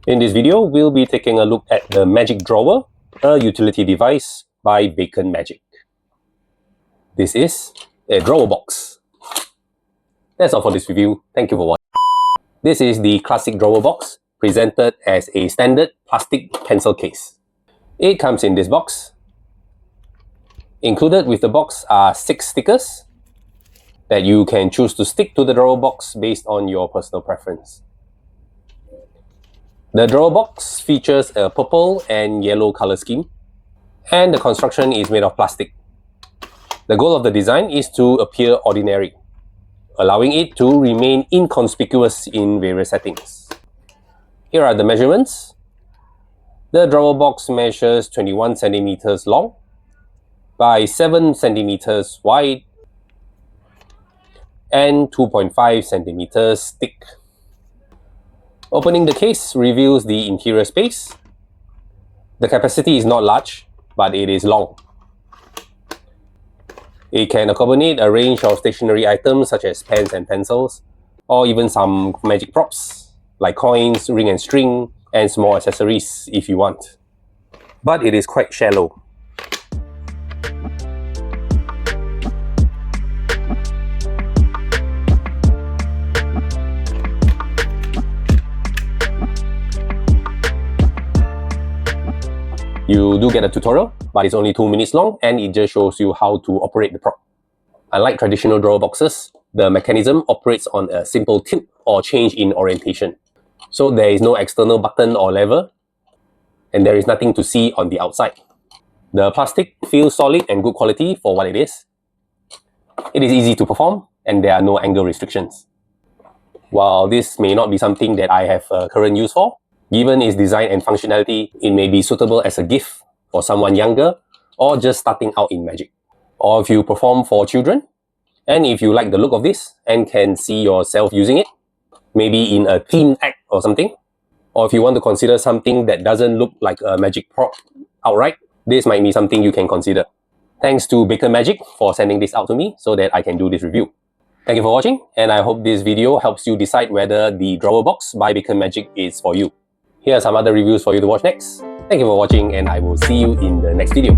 In this video, we'll be taking a look at the Magic Drawer, a utility device by Bacon Magic. This is a drawer box. That's all for this review. Thank you for watching. This is the classic drawer box, presented as a standard plastic pencil case. It comes in this box. Included with the box are 6 stickers that you can choose to stick to the drawer box based on your personal preference. The drawer box features a purple and yellow color scheme, and the construction is made of plastic. The goal of the design is to appear ordinary, allowing it to remain inconspicuous in various settings. Here are the measurements. The drawer box measures 21 centimeters long by 7 centimeters wide and 2.5 centimeters thick. Opening the case reveals the interior space. The capacity is not large, but it is long. It can accommodate a range of stationery items such as pens and pencils, or even some magic props like coins, ring and string, and small accessories if you want. But it is quite shallow. You do get a tutorial, but it's only 2 minutes long and it just shows you how to operate the prop. Unlike traditional drawer boxes, the mechanism operates on a simple tilt or change in orientation. So there is no external button or lever, and there is nothing to see on the outside. The plastic feels solid and good quality for what it is. It is easy to perform and there are no angle restrictions. While this may not be something that I have a current use for, given its design and functionality, it may be suitable as a gift for someone younger or just starting out in magic. Or if you perform for children, and if you like the look of this and can see yourself using it, maybe in a themed act or something, or if you want to consider something that doesn't look like a magic prop outright, this might be something you can consider. Thanks to Bacon Magic for sending this out to me so that I can do this review. Thank you for watching, and I hope this video helps you decide whether the drawer box by Bacon Magic is for you. Here are some other reviews for you to watch next. Thank you for watching, and I will see you in the next video.